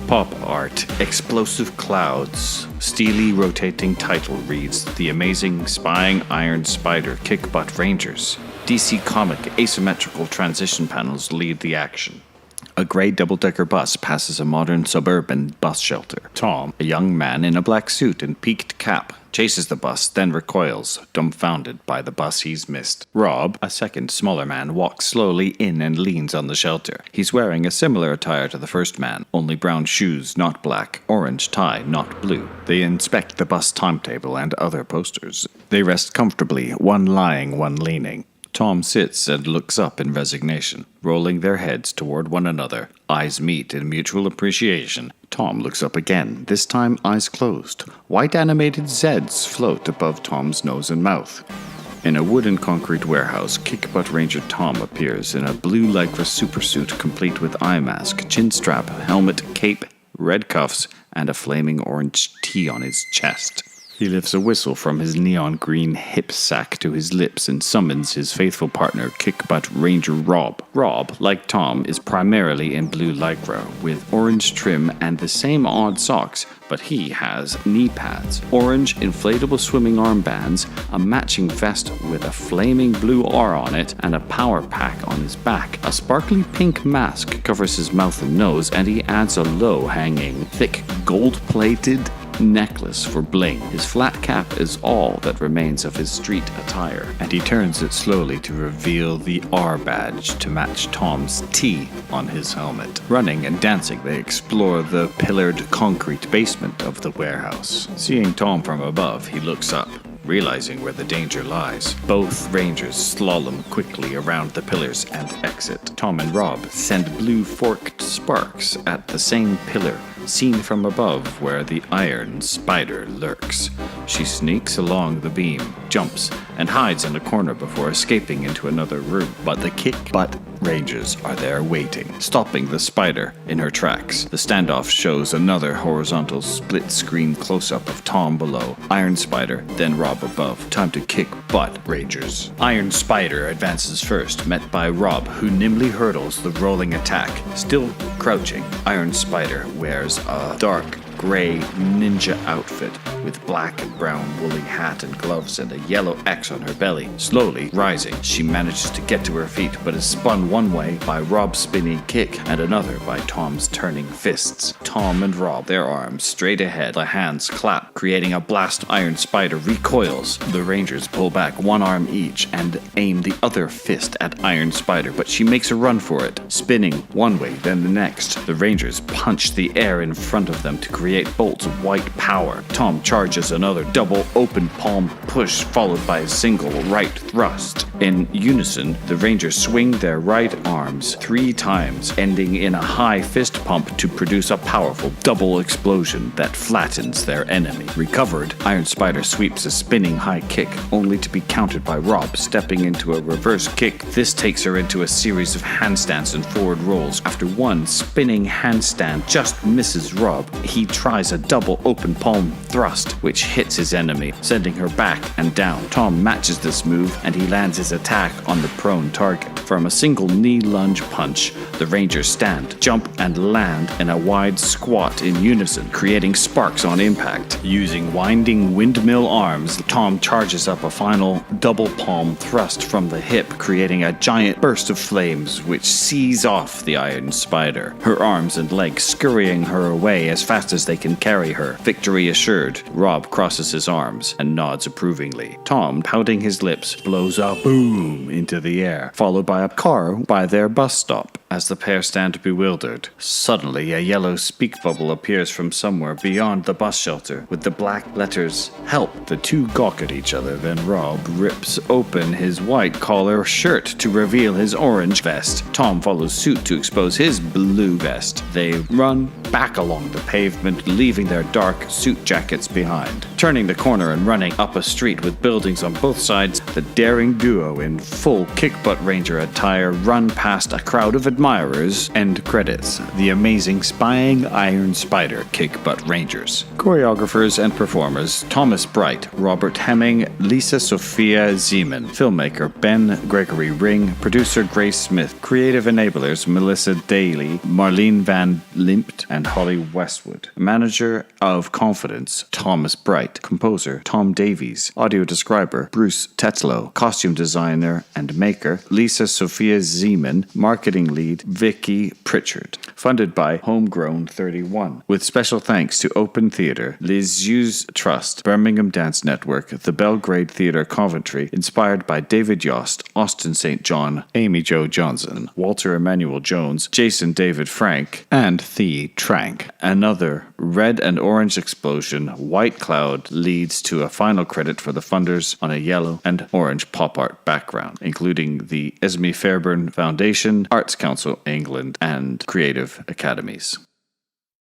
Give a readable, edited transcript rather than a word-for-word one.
Pop art, explosive clouds. Steely rotating title reads The Amazing Spying Iron Spider Kickbutt Rangers. DC Comic asymmetrical transition panels lead the action. A gray double-decker bus passes a modern suburban bus shelter. Tom, a young man in a black suit and peaked cap, chases the bus, then recoils, dumbfounded by the bus he's missed. Rob, a second, smaller man, walks slowly in and leans on the shelter. He's wearing a similar attire to the first man, only brown shoes, not black, orange tie, not blue. They inspect the bus timetable and other posters. They rest comfortably, one lying, one leaning. Tom sits and looks up in resignation, rolling their heads toward one another. Eyes meet in mutual appreciation. Tom looks up again, this time eyes closed. White animated Zs float above Tom's nose and mouth. In a wood and concrete warehouse, Kickbutt Ranger Tom appears in a blue lycra supersuit complete with eye mask, chin strap, helmet, cape, red cuffs, and a flaming orange T on his chest. He lifts a whistle from his neon green hip sack to his lips and summons his faithful partner, Kickbutt Ranger Rob. Rob, like Tom, is primarily in blue lycra, with orange trim and the same odd socks, but he has knee pads, orange inflatable swimming armbands, a matching vest with a flaming blue R on it, and a power pack on his back. A sparkly pink mask covers his mouth and nose, and he adds a low-hanging, thick, gold-plated necklace for bling. His flat cap is all that remains of his street attire, and he turns it slowly to reveal the R badge to match Tom's T on his helmet. Running and dancing, they explore the pillared concrete basement of the warehouse. Seeing Tom from above, he looks up, realizing where the danger lies. Both rangers slalom quickly around the pillars and exit. Tom and Rob send blue forked sparks at the same pillar, seen from above where the iron spider lurks. She sneaks along the beam, jumps, and hides in a corner before escaping into another room. But the Kickbutt Rangers are there waiting, stopping the spider in her tracks. The standoff shows another horizontal split-screen close-up of Tom below, Iron Spider, then Rob above. Time to kick butt, Rangers. Iron Spider advances first, met by Rob, who nimbly hurdles the rolling attack. Still crouching, Iron Spider wears a dark gray ninja outfit with black and brown woolly hat and gloves and a yellow X on her belly. Slowly rising, she manages to get to her feet, but is spun one way by Rob's spinning kick and another by Tom's turning fists. Tom and Rob, their arms straight ahead, the hands clap, creating a blast. Iron Spider recoils. The Rangers pull back one arm each and aim the other fist at Iron Spider, but she makes a run for it, spinning one way, then the next. The Rangers punch the air in front of them to create bolts of white power. Tom charges another double open palm push, followed by a single right thrust. In unison, the Rangers swing their right arms 3 times, ending in a high fist pump to produce a powerful double explosion that flattens their enemy. Recovered, Iron Spider sweeps a spinning high kick, only to be countered by Rob, stepping into a reverse kick. This takes her into a series of handstands and forward rolls. After one spinning handstand just misses Rob, he tries a double open palm thrust, which hits his enemy, sending her back and down. Tom matches this move, and he lands his attack on the prone target. From a single knee lunge punch, the Rangers stand, jump, and land in a wide squat in unison, creating sparks on impact. Using winding windmill arms, Tom charges up a final double palm thrust from the hip, creating a giant burst of flames which sees off the Iron Spider, her arms and legs scurrying her away as fast as they can carry her. Victory assured, Rob crosses his arms and nods approvingly. Tom, pouting his lips, blows a boom into the air, followed by a car by their bus stop. As the pair stand bewildered, suddenly a yellow speak bubble appears from somewhere beyond the bus shelter with the black letters HELP. The two gawk at each other, then Rob rips open his white collar shirt to reveal his orange vest. Tom follows suit to expose his blue vest. They run back along the pavement, leaving their dark suit jackets behind. Turning the corner and running up a street with buildings on both sides, the daring duo in full Kickbutt Ranger attire run past a crowd of Admirers, end credits. The amazing Spying Iron Spider Kickbutt Rangers. Choreographers and performers Thomas Bright, Robert Hemming, Lisa Sophia Zeman. Filmmaker Ben Gregory Ring. Producer Grace Smith. Creative enablers Melissa Daly, Marlene Van Limpt, and Holly Westwood. Manager of Confidence Thomas Bright. Composer Tom Davies. Audio describer Bruce Tetlow. Costume designer and maker Lisa Sophia Zeman. Marketing lead Vicky Pritchard. Funded by Homegrown 31. With special thanks to Open Theatre, Les Yeux Trust, Birmingham Dance Network, the Belgrade Theatre Coventry, inspired by David Yost, Austin St. John, Amy Jo Johnson, Walter Emmanuel Jones, Jason David Frank, and Thee Trank. Another red and orange explosion, white cloud leads to a final credit for the funders on a yellow and orange pop art background, including the Esmee Fairbairn Foundation, Arts Council England, and Creative Academies.